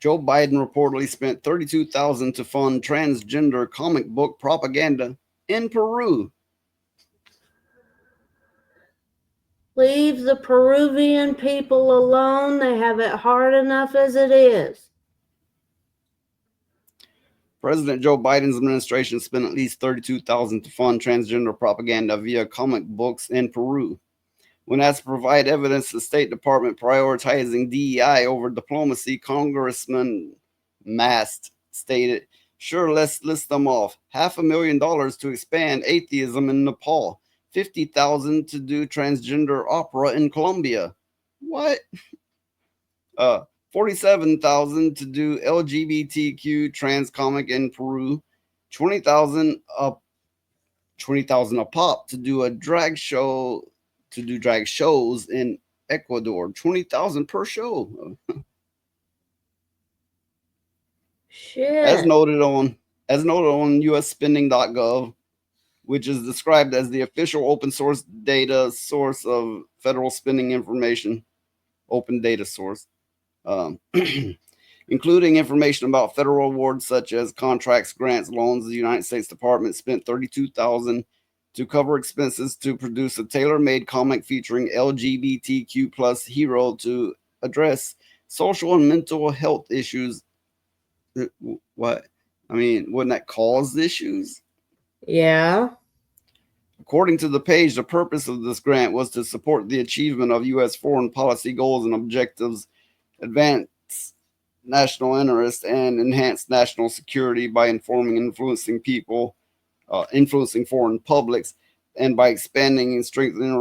Joe Biden reportedly spent $32,000 to fund transgender comic book propaganda in Peru. Leave the Peruvian people alone. They have it hard enough as it is. President Joe Biden's administration spent at least $32,000 to fund transgender propaganda via comic books in Peru. When asked to provide evidence, the State Department prioritizing DEI over diplomacy, Congressman Mast stated, "Sure, let's list them off. $500,000 to expand atheism in Nepal. 50,000 to do transgender opera in Colombia. What? 47,000 to do LGBTQ trans comic in Peru. 20,000 up 20,000 a pop to do a drag show to do drag shows in Ecuador. 20,000 per show." As Shit. noted on usspending.gov, which is described as the official open source data source of federal spending information, open data source, um, including information about federal awards such as contracts, grants, loans. The United States Department spent $32,000 to cover expenses to produce a tailor-made comic featuring LGBTQ plus hero to address social and mental health issues. What? I mean, wouldn't that cause issues? Yeah. According to the page, the purpose of this grant was to support the achievement of U.S. foreign policy goals and objectives, advance national interest, and enhance national security by informing and influencing people, influencing foreign publics, and by expanding and strengthening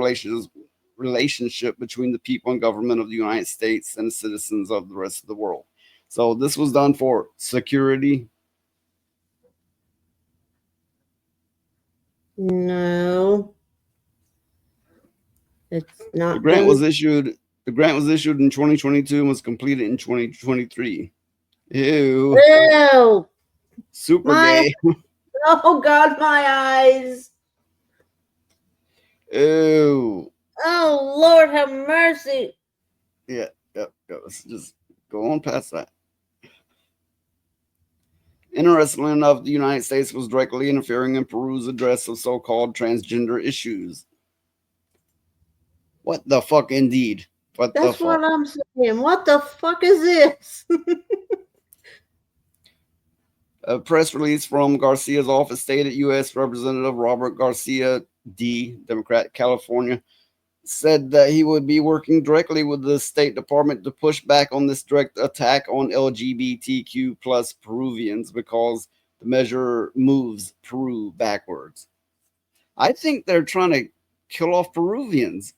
relationship between the people and government of the United States and the citizens of the rest of the world. So this was done for security. No. It's The not grant done. was issued. The grant was issued in 2022 and was completed in 2023. Ew, Ew. super My, gay. oh God, my eyes. Ew. Oh Lord, have mercy. Yeah, yep. Let's just go on past that. Interestingly enough, the United States was directly interfering in Peru's address of so-called transgender issues. What the fuck, indeed? What the That's fuck? what I'm saying. What the fuck is this? A press release from Garcia's office stated U.S. Representative Robert Garcia, D., Democrat, California, said that he would be working directly with the State Department to push back on this direct attack on LGBTQ plus Peruvians because the measure moves Peru backwards. I think they're trying to kill off Peruvians.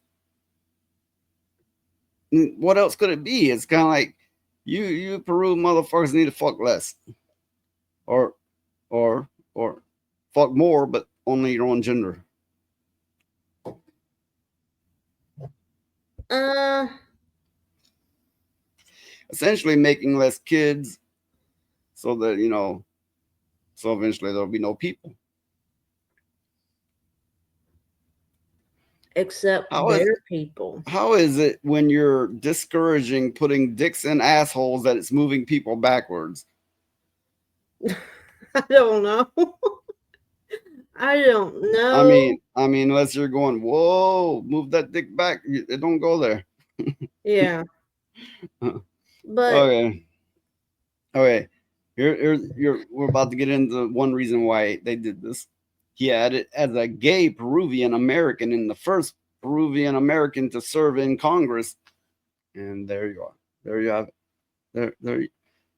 What else could it be? It's kind of like you Peru motherfuckers need to fuck less, or or fuck more, but only your own gender. uh, Essentially, making less kids so that so eventually there'll be no people. except How is their people. how is it when you're discouraging putting dicks in assholes that it's moving people backwards? I don't know. I don't I know. mean, I mean, unless you're going, whoa, move that dick back. It don't go there. Yeah, but Okay, okay. We're about to get into one reason why they did this. He added, as a gay Peruvian American and the first Peruvian American to serve in Congress, and there you are. There you have it. There.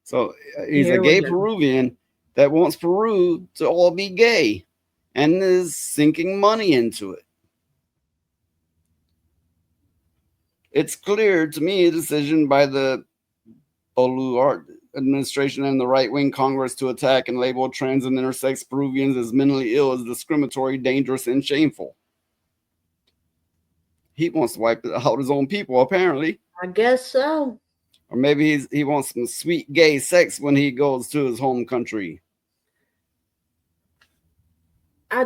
So he's a here we gay go. Peruvian that wants Peru to all be gay, and is sinking money into it. It's clear to me a decision by the Boluarte administration and the right wing Congress to attack and label trans and intersex Peruvians as mentally ill is discriminatory, dangerous, and shameful. He wants to wipe out his own people, apparently. I guess so. Or maybe he wants some sweet gay sex when he goes to his home country. I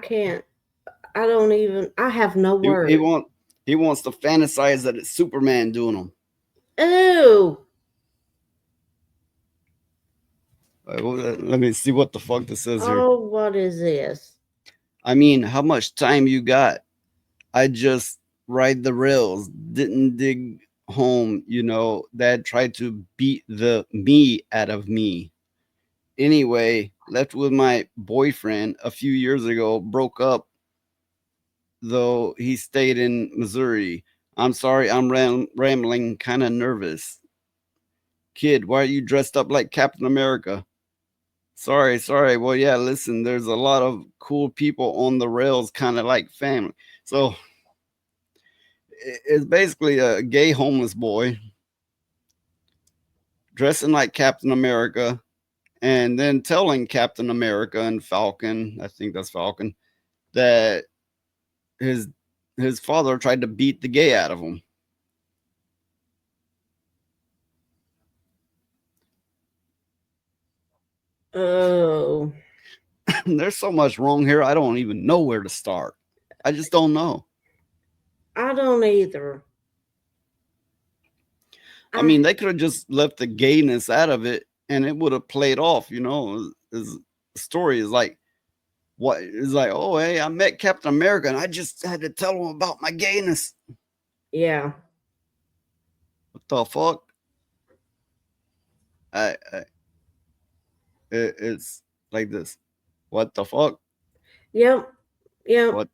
can't. I don't even, I have no He, he, words. want, he wants to fantasize that it's Superman doing them. Ew. Let me see what the fuck this says here. Oh, what is this? I mean, how much time you got? I just ride the rails, didn't dig home, you know. Dad tried to beat the me out of me. Anyway, left with my boyfriend a few years ago, broke up, though he stayed in Missouri. I'm sorry, I'm rambling, kind of nervous. Kid, why are you dressed up like Captain America? Sorry, sorry. Well, yeah, listen, there's a lot of cool people on the rails, kind of like family. So it's basically a gay homeless boy dressing like Captain America and then telling Captain America and Falcon, I think that's Falcon, that his his father tried to beat the gay out of him. Oh, There's so much wrong here. I don't even know where to start. I just don't know. I don't either. I mean, I they could have just left the gayness out of it and it would have played off, you know. His story is like, what is like, oh, hey, I met Captain America and I just had to tell him about my gayness. yeah. What the fuck? I it's like this. What the fuck? Yep. Yep. What?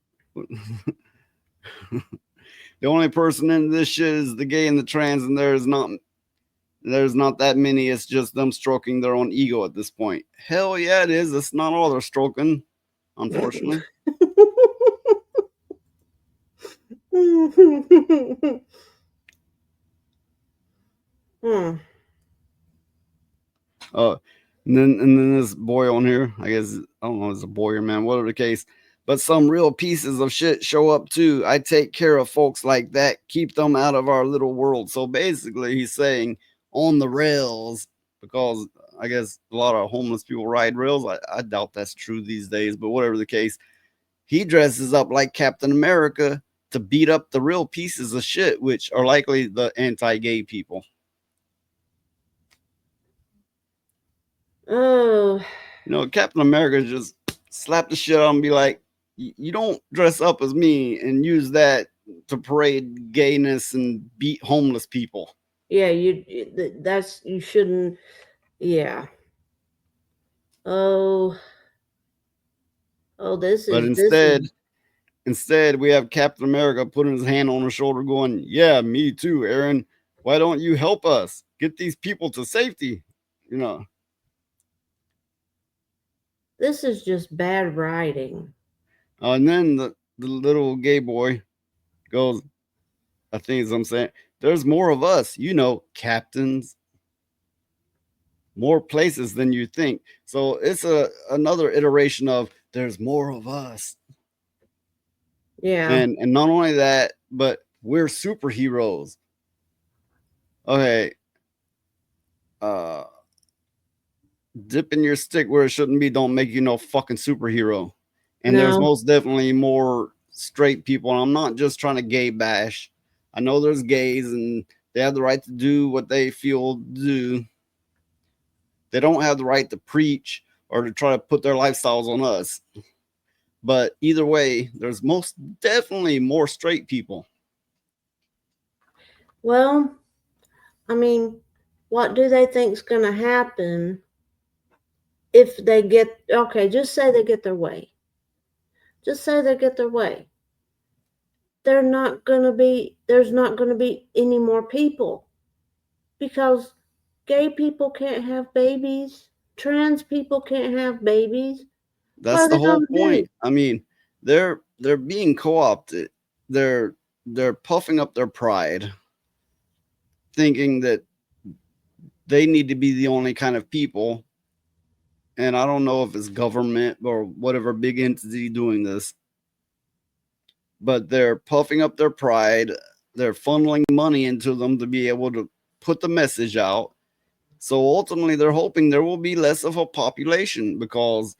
The only person in this shit is the gay and the trans, and there's not that many. It's just them stroking their own ego at this point. Hell yeah, it is. It's not all they're stroking, unfortunately. Hmm. Uh, and then this boy on here, I guess I don't know, if it's a boy or man, whatever the case. But some real pieces of shit show up too. I take care of folks like that, keep them out of our little world. So basically, he's saying on the rails because I guess a lot of homeless people ride rails. I doubt that's true these days, but whatever the case, he dresses up like Captain America to beat up the real pieces of shit, which are likely the anti-gay people. Oh, You know, Captain America just slap the shit out and be like, you don't dress up as me and use that to parade gayness and beat homeless people. yeah. That's you shouldn't. Yeah. Oh. Oh. But This is. instead, we have Captain America putting his hand on her shoulder, going, "Yeah, me too, Aaron. Why don't you help us get these people to safety?" You know. This is just bad writing. And then the little gay boy goes, I think as I'm saying, there's more of us, you know, captains, more places than you think. So it's another iteration of there's more of us. Yeah. And not only that, but we're superheroes. Okay, uh dipping your stick where it shouldn't be don't make you no fucking superhero. And there's No. most definitely more straight people. And I'm not just trying to gay bash. I know there's gays and they have the right to do what they feel do. They don't have the right to preach or to try to put their lifestyles on us. But either way, there's most definitely more straight people. Well, I mean, what do they think's going to happen if they get okay? Just say they get their way. Just say they get their way. They're not going to be. There's not going to be any more people because gay people can't have babies. Trans people can't have babies. What That's are the they whole going to do? point. I mean, they're being co-opted. They're they're puffing up their pride, thinking that they need to be the only kind of people. And I don't know if it's government or whatever big entity doing this, but they're puffing up their pride. They're funneling money into them to be able to put the message out. So ultimately, they're hoping there will be less of a population because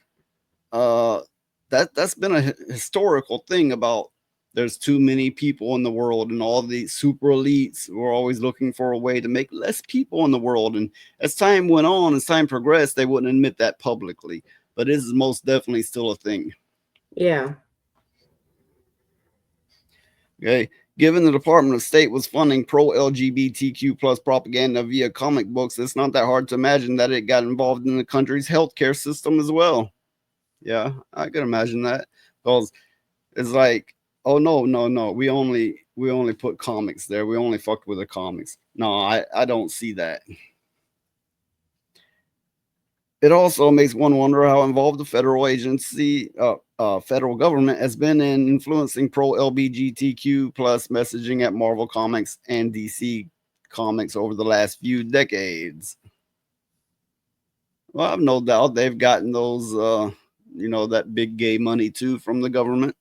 uh, that's been a historical thing about There's too many people in the world, and all the super elites were always looking for a way to make less people in the world. And as time went on, as time progressed, they wouldn't admit that publicly. But this is most definitely still a thing. Yeah. Okay. Given the Department of State was funding pro LGBTQ plus propaganda via comic books, it's not that hard to imagine that it got involved in the country's healthcare system as well. Yeah, I can imagine that. Because it's like, oh no, no, no. We only put comics there. We only fucked with the comics. No, I don't see that. It also makes one wonder how involved the federal government has been in influencing pro LGBTQ plus messaging at Marvel Comics and DC Comics over the last few decades. Well, I've no doubt they've gotten those, that big gay money too from the government.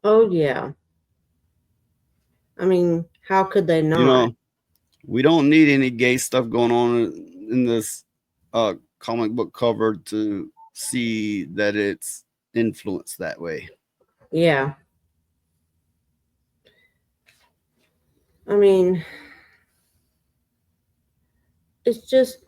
Oh, yeah. I mean, how could they You not? know, we don't need any gay stuff going on in this comic book cover to see that it's influenced that way. Yeah. I mean, it's just,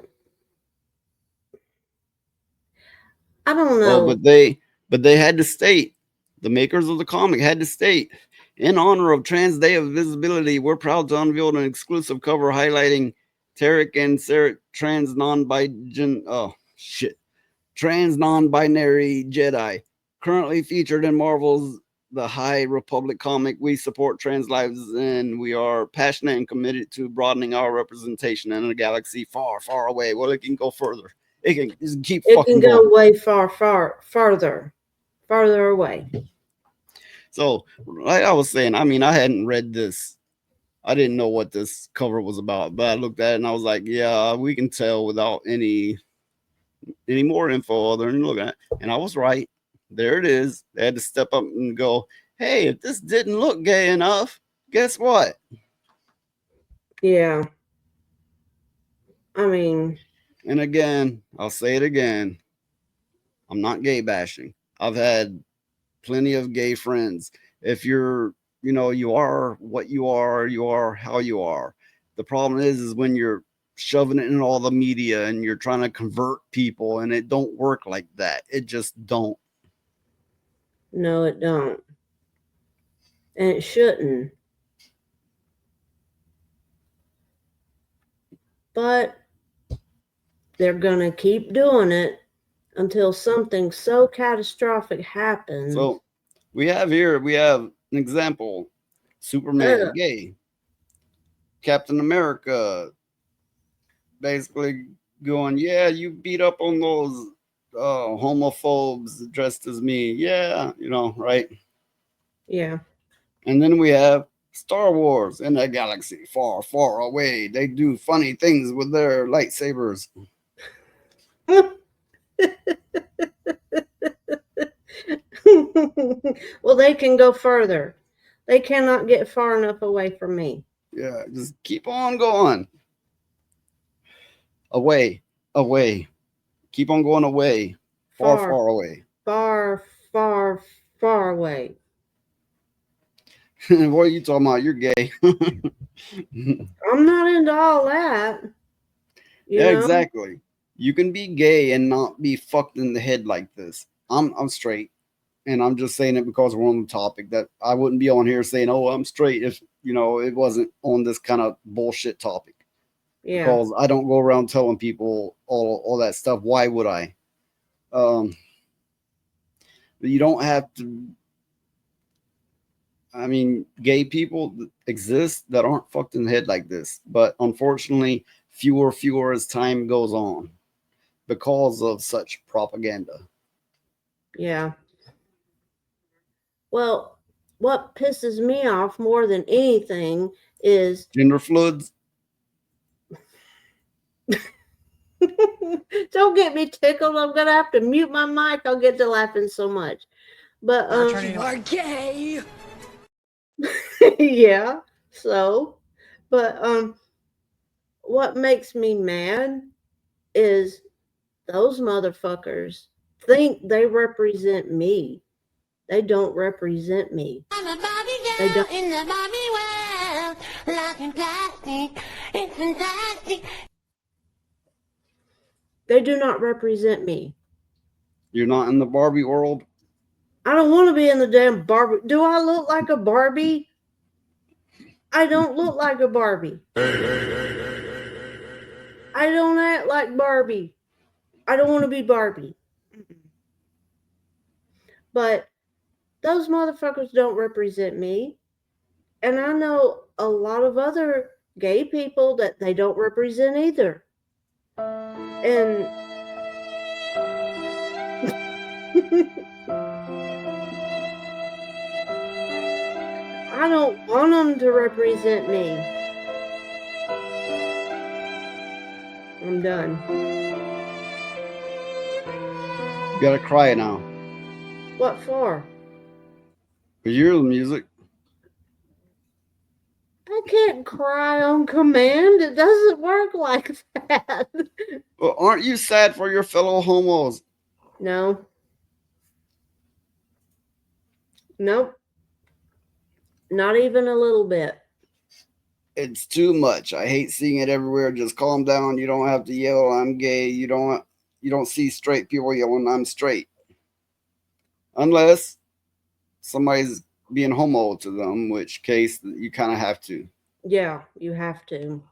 I don't Oh, know. but they had to state, the makers of the comic had to state, in honor of Trans Day of Visibility, we're proud to unveil an exclusive cover highlighting Tarek and Sarah trans non-binary Jedi, currently featured in Marvel's The High Republic comic. We support trans lives and we are passionate and committed to broadening our representation in a galaxy far, far away. Well, it can go further. It can just keep It can fucking go going. way farther away. So, like I was saying, I mean, I hadn't read this. I didn't know what this cover was about, but I looked at it and I was like, yeah, we can tell without any more info other than looking at it. And I was right. There it is. They had to step up and go, hey, if this didn't look gay enough, guess what? Yeah. I mean, And again, I'll say it again. I'm not gay bashing. I've had plenty of gay friends. If you are what you are how you are. The problem is when you're shoving it in all the media and you're trying to convert people and it don't work like that. It just don't. no, it don't. And it shouldn't. But they're going to keep doing it until something so catastrophic happens. So we have an example. Superman, Ugh, gay. Captain America, basically going, yeah, you beat up on those homophobes dressed as me. Yeah, right? yeah. And then we have Star Wars in a galaxy far, far away. They do funny things with their lightsabers. Well, they can go further. They cannot get far enough away from me. Yeah, just keep on going. Away, away. Keep on going away. Far, Far, far away. far, far, far away. What are you talking about? You're gay. I'm not into all that, you Yeah, know? exactly. You can be gay and not be fucked in the head like this. I'm straight, and I'm just saying it because we're on the topic. That I wouldn't be on here saying, "Oh, I'm straight," if it wasn't on this kind of bullshit topic. Yeah, Because I don't go around telling people all that stuff. Why would I? Um, you don't have to. I mean, gay people exist that aren't fucked in the head like this, but unfortunately, fewer as time goes on because of such propaganda. yeah. Well, what pisses me off more than anything is Gender fluids. don't get me tickled. I'm gonna have to mute my mic. I'll get to laughing so much. But You are gay. yeah. So, but what makes me mad is those motherfuckers think they represent me. They don't represent me. I'm a Barbie They girl don't. in the Barbie world. Locked in plastic. It's fantastic. They do not represent me. You're not in the Barbie world? I don't want to be in the damn Barbie. Do I look like a Barbie? I don't look like a Barbie. I don't act like Barbie. I don't want to be Barbie. But those motherfuckers don't represent me. And I know a lot of other gay people that they don't represent either. And I don't want them to represent me. I'm done. You gotta cry now. What for? Because you're the music. I can't cry on command. It doesn't work like that. Well, aren't you sad for your fellow homos? No. Nope. Not even a little bit. It's too much. I hate seeing it everywhere. Just calm down. You don't have to yell, I'm gay. You don't see straight people yelling, I'm straight. Unless somebody's being homo to them, which case you kind of have to. Yeah, you have to.